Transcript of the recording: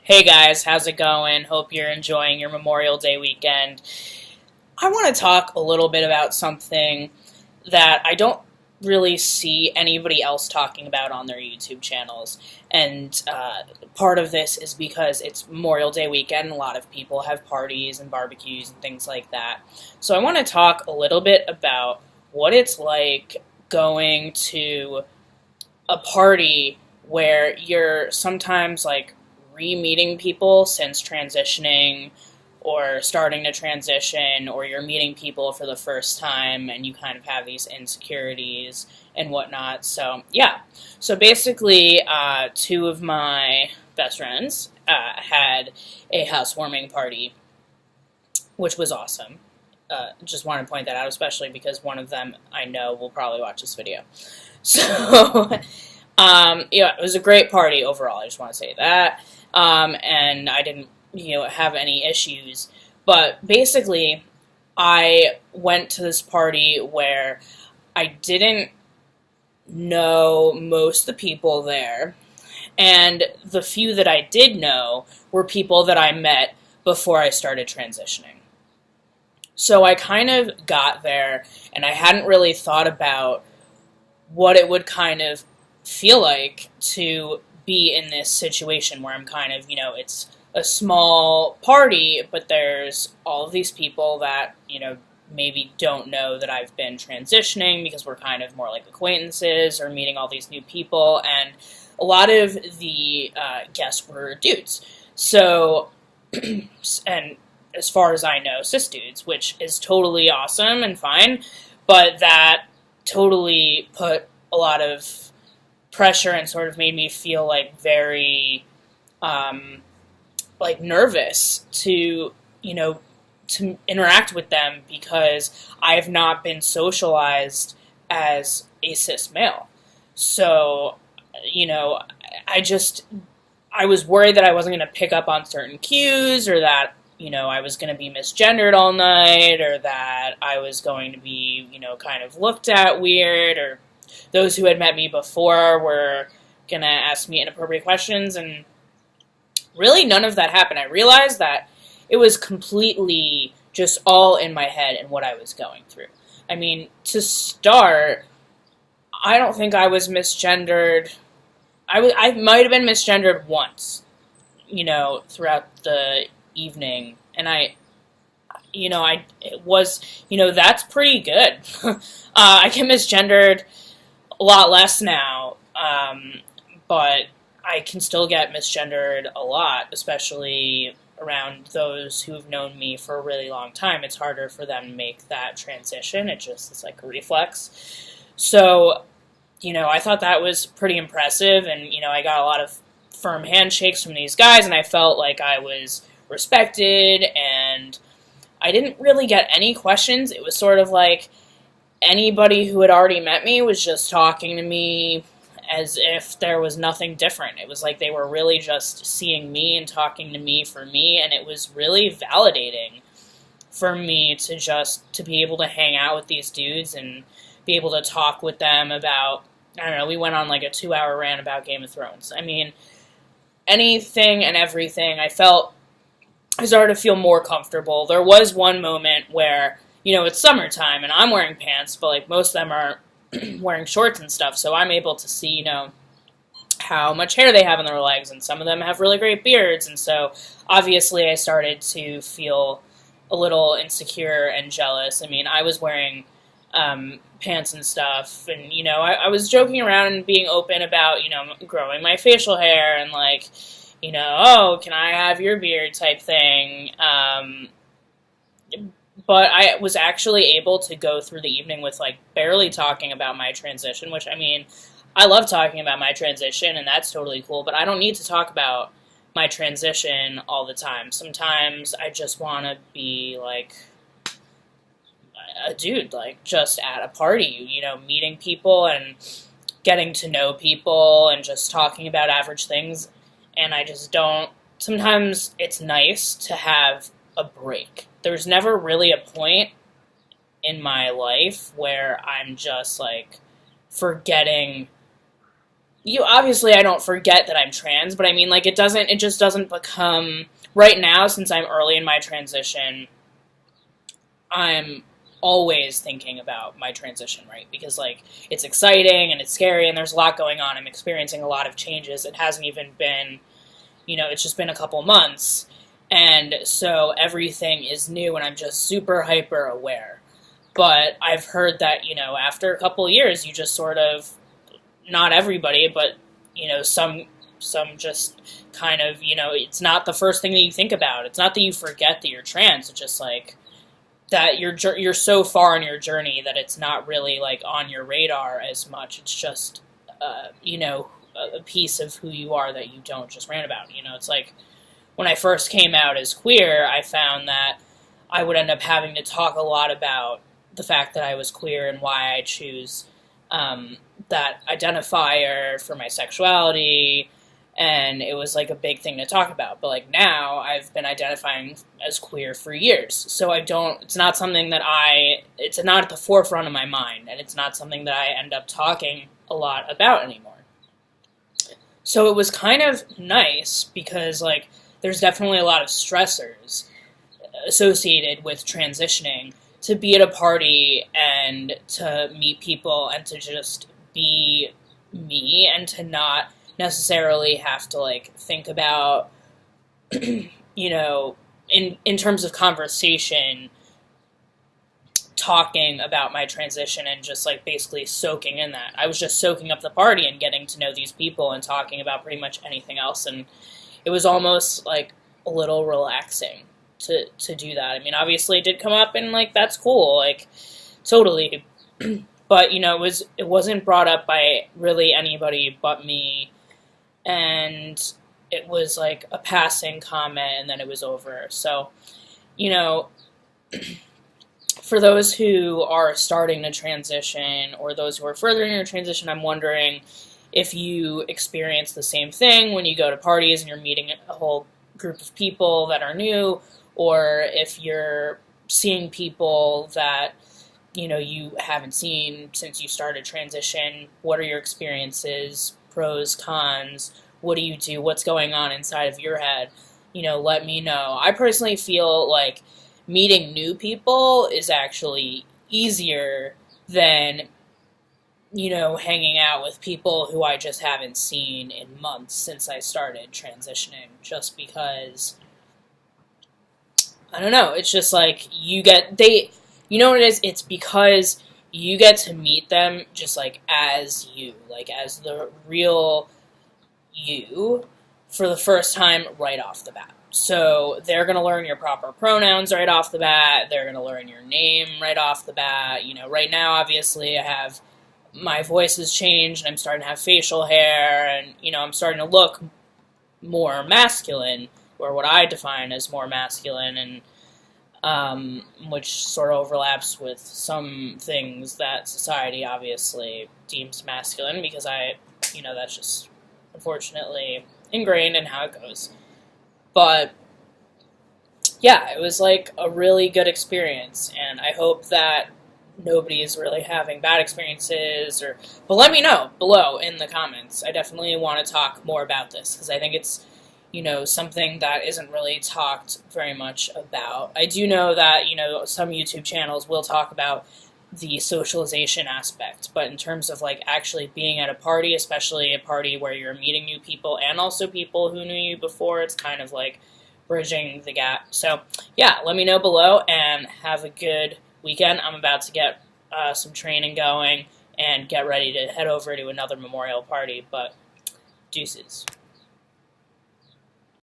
Hey guys, how's it going? Hope you're enjoying your Memorial Day weekend. I want to talk a little bit about something that I don't really see anybody else talking about on their YouTube channels. And part of this is because it's Memorial Day weekend. A lot of people have parties and barbecues and things like that. So I want to talk a little bit about what it's like going to a party where you're sometimes like re-meeting people since transitioning or starting to transition, or you're meeting people for the first time and you kind of have these insecurities and whatnot. So yeah, so basically two of my best friends had a housewarming party, which was awesome. Just want to point that out, especially because one of them I know will probably watch this video. So yeah, it was a great party overall. I just want to say that. And I didn't, have any issues. But basically, I went to this party where I didn't know most of the people there, and the few that I did know were people that I met before I started transitioning. So I kind of got there, and I hadn't really thought about what it would kind of feel like to be in this situation where I'm kind of, it's a small party, but there's all of these people that, maybe don't know that I've been transitioning because we're kind of more like acquaintances or meeting all these new people, and a lot of the guests were dudes. So, and as far as I know, cis dudes, which is totally awesome and fine, but that totally put a lot of pressure and sort of made me feel like very nervous to to interact with them because I have not been socialized as a cis male. So I was worried that I wasn't going to pick up on certain cues, or that I was going to be misgendered all night, or that I was going to be kind of looked at weird, or those who had met me before were going to ask me inappropriate questions, and really none of that happened. I realized that it was completely just all in my head and what I was going through. I mean, to start, I don't think I was misgendered. I might have been misgendered once, throughout the evening, and that's pretty good. I get misgendered a lot less now, but I can still get misgendered a lot, especially around those who've known me for a really long time. It's harder for them to make that transition. It's like a reflex. So, I thought that was pretty impressive, and, I got a lot of firm handshakes from these guys, and I felt like I was respected, and I didn't really get any questions. It was sort of like anybody who had already met me was just talking to me as if there was nothing different. It was like they were really just seeing me and talking to me for me, and it was really validating for me to be able to hang out with these dudes and be able to talk with them about, I don't know, we went on like a 2-hour rant about Game of Thrones. I mean, anything and everything. I started to feel more comfortable. There was one moment where, it's summertime and I'm wearing pants, but like most of them are wearing shorts and stuff, so I'm able to see, how much hair they have on their legs, and some of them have really great beards, and so obviously I started to feel a little insecure and jealous. I mean, I was wearing pants and stuff, and, I was joking around and being open about, growing my facial hair, and like, oh, can I have your beard type thing, but I was actually able to go through the evening with, like, barely talking about my transition, which, I mean, I love talking about my transition, and that's totally cool, but I don't need to talk about my transition all the time. Sometimes I just want to be, like, a dude, like, just at a party, meeting people and getting to know people and just talking about average things, and I just don't. Sometimes it's nice to have a break. There's never really a point in my life where I'm just, like, forgetting obviously I don't forget that I'm trans, but I mean, like, it just doesn't become, right now, since I'm early in my transition, I'm always thinking about my transition, right? Because, like, it's exciting and it's scary and there's a lot going on. I'm experiencing a lot of changes. It hasn't even been, it's just been a couple months. And so everything is new and I'm just super hyper aware. But I've heard that, after a couple of years, you just sort of, not everybody, but, some just kind of, it's not the first thing that you think about. It's not that you forget that you're trans. It's just like that you're so far on your journey that it's not really like on your radar as much. It's just, a piece of who you are that you don't just rant about. It's like when I first came out as queer, I found that I would end up having to talk a lot about the fact that I was queer and why I choose that identifier for my sexuality, and it was like a big thing to talk about. But like now, I've been identifying as queer for years, so it's not something that it's not at the forefront of my mind, and it's not something that I end up talking a lot about anymore. So it was kind of nice because, like, there's definitely a lot of stressors associated with transitioning, to be at a party and to meet people and to just be me and to not necessarily have to, like, think about, in terms of conversation, talking about my transition and just, like, basically soaking in that. I was just soaking up the party and getting to know these people and talking about pretty much anything else, and it was almost, like, a little relaxing to do that. I mean, obviously it did come up and, like, that's cool, like, totally. But, it wasn't brought up by really anybody but me, and it was, like, a passing comment, and then it was over. So, for those who are starting to transition, or those who are furthering your transition, I'm wondering if you experience the same thing when you go to parties and you're meeting a whole group of people that are new, or if you're seeing people that, you haven't seen since you started transition. What are your experiences, pros, cons? What do you do? What's going on inside of your head? Let me know. I personally feel like meeting new people is actually easier than, hanging out with people who I just haven't seen in months since I started transitioning, just because, I don't know, it's just like, what it is? It's because you get to meet them just, like, as you, like, as the real you for the first time right off the bat. So they're going to learn your proper pronouns right off the bat. They're going to learn your name right off the bat. Right now, obviously, my voice has changed, and I'm starting to have facial hair, and, I'm starting to look more masculine, or what I define as more masculine, and which sort of overlaps with some things that society obviously deems masculine, because that's just unfortunately ingrained in how it goes. But yeah, it was like a really good experience, and I hope that nobody is really having bad experiences, but let me know below in the comments. I definitely want to talk more about this, because I think it's, something that isn't really talked very much about. I do know that, some YouTube channels will talk about the socialization aspect, but in terms of, like, actually being at a party, especially a party where you're meeting new people and also people who knew you before, it's kind of like bridging the gap. So yeah, let me know below, and have a good weekend. I'm about to get some training going and get ready to head over to another memorial party, but deuces.